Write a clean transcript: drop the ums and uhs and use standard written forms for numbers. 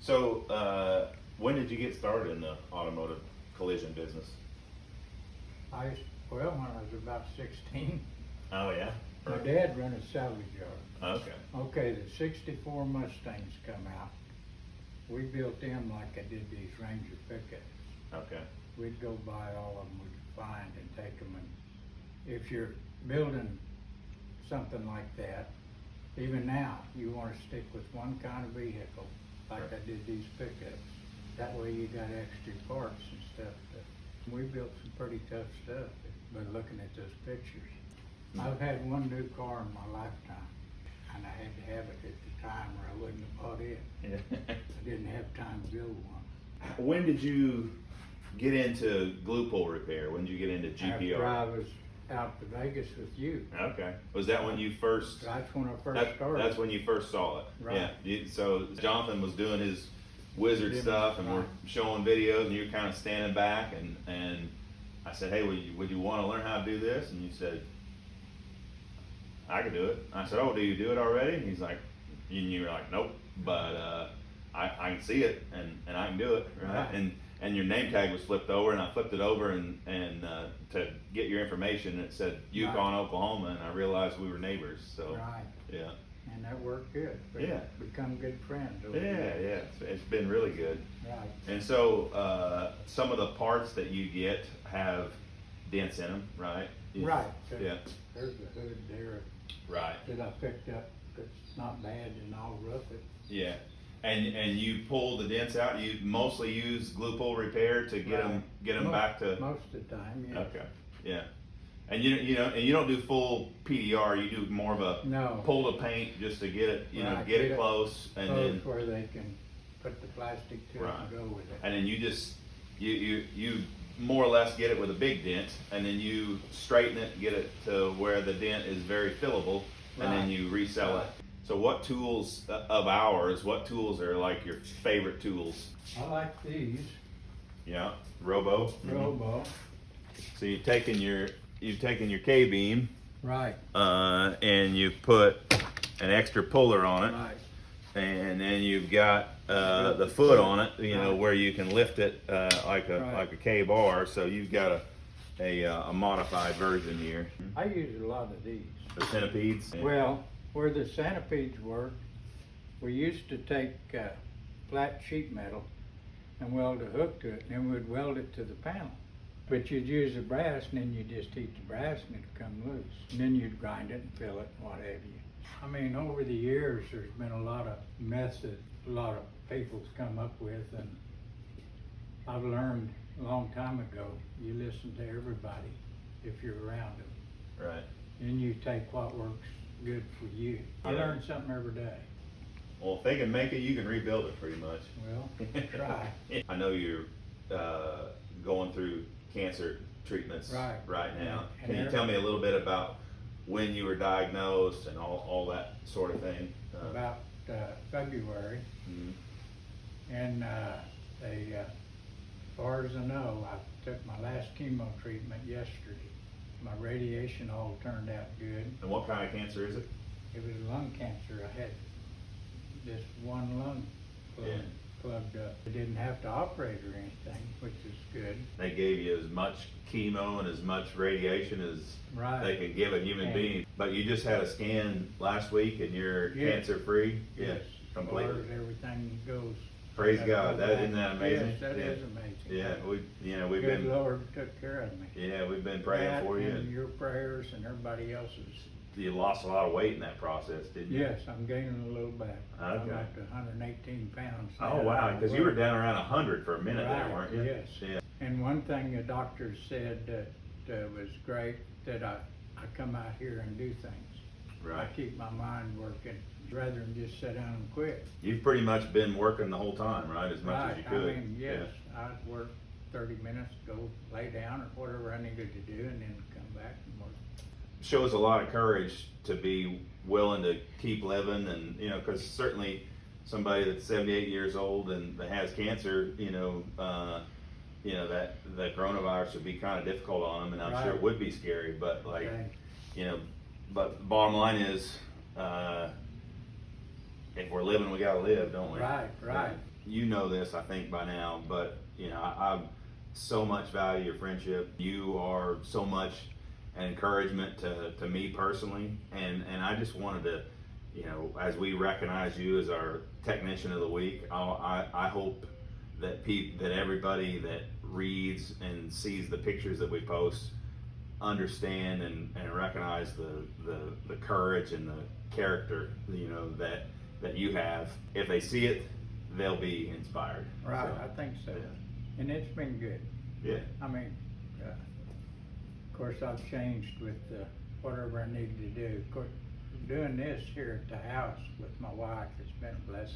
So, when did you get started in the automotive collision business? When I was about 16, Oh yeah. my dad ran a salvage yard. Okay. Okay, the 64 Mustangs come out. We built them like I did these Ranger pickups. Okay. We'd go buy all of them we could find and take them. And if you're building something like that, even now, you want to stick with one kind of vehicle, like I did these pickups. That way you got extra parts and stuff. But we built some pretty tough stuff by looking at those pictures. I've had one new car in my lifetime, and I had to have it at the time or I wouldn't have bought it. Yeah. I didn't have time to build one. When did you get into glue pull repair? When did you get into GPR? After I was out to Vegas with you. Okay. Was that when you first? That's when I first started. That's when you first saw it. Right. Yeah. So Jonathan was doing his wizard stuff, and we're showing videos, and you're kind of standing back, and I said, hey, would you want to learn how to do this? And you said, I could do it. I said, oh, do you do it already? And he's like, and you were like, nope, but I can see it, and I can do it, right? And your name tag was flipped over, and I flipped it over and to get your information, and it said Yukon, Oklahoma, and I realized we were neighbors. So Right. yeah. And that worked good. Yeah. Become good friends. Yeah, it's been really good. Right. And so some of the parts that you get have dents in them, right? Right. Yeah. There's the hood there Right. that I picked up. It's not bad, and I'll rough it. Yeah. And you pull the dents out. You mostly use glue pull repair to get them back to. Most of the time, yeah. Okay. Yeah. And you don't do full PDR. You do more of a pull the paint just to get it get it close, and then where they can put the plastic to it and go with it. And then you just you more or less get it with a big dent, and then you straighten it, get it to where the dent is very fillable, and then you resell it. So what tools of ours? What tools are like your favorite tools? I like these. Yeah, Robo. Robo. So you've taken your K-beam, Right. And you put an extra puller on it, Right. and then you've got the foot on it, where you can lift it like a K-bar. So you've got a modified version here. I use a lot of these. The centipedes. Well, where the centipedes work, we used to take flat sheet metal and weld a hook to it, and then we'd weld it to the panel. But you'd use the brass, and then you'd just heat the brass, and it'd come loose. And then you'd grind it and fill it, and what have you. I mean, over the years, there's been a lot of methods a lot of people's come up with, and I've learned a long time ago, you listen to everybody if you're around them. Right. Then you take what works good for you. I learn something every day. Well, if they can make it, you can rebuild it pretty much. Well, try. I know you're going through cancer treatments right now. Can you tell me a little bit about when you were diagnosed and all that sort of thing? About February. And they, as far as I know, I took my last chemo treatment yesterday. My radiation all turned out good. And what kind of cancer is it? It was lung cancer. I had this one lung plugged up. I didn't have to operate or anything, which is good. They gave you as much chemo and as much radiation as they could give a human being. But you just had a scan last week and you're cancer free? Yes. Completely. As far as everything goes. Praise God. Isn't that amazing? Yes, that is amazing. Yeah, we've Good been. Lord took care of me. Yeah, we've been praying for you. And your prayers and everybody else's. You lost a lot of weight in that process, didn't you? Yes, I'm gaining a little back. I'm Okay. up to 118 pounds. Oh wow, because you were down around 100 for a minute there, weren't you? Yes. Yeah. And one thing the doctor said that was great, that I come out here and do things. Right. I keep my mind working rather than just sit down and quit. You've pretty much been working the whole time, right? As much as you could. I mean, yes, I'd work 30 minutes, go lay down or whatever I needed to do, and then come back and work. Shows a lot of courage to be willing to keep living, and because certainly somebody that's 78 years old and that has cancer, that the coronavirus would be kind of difficult on them, and I'm sure it would be scary. But but the bottom line is, if we're living, we gotta live, don't we? Right. you know this, I think, by now, but, you know, I so much value your friendship. You are so much an encouragement to me personally, and I just wanted to, you know, as we recognize you as our technician of the week, I hope that that everybody that reads and sees the pictures that we post understand and recognize the courage and the character, you know, that you have. If they see it, they'll be inspired. Right, So, I think so. yeah. And it's been good. Yeah. I mean, of course, I've changed with whatever I needed to do. Of course, doing this here at the house with my wife has been a blessing.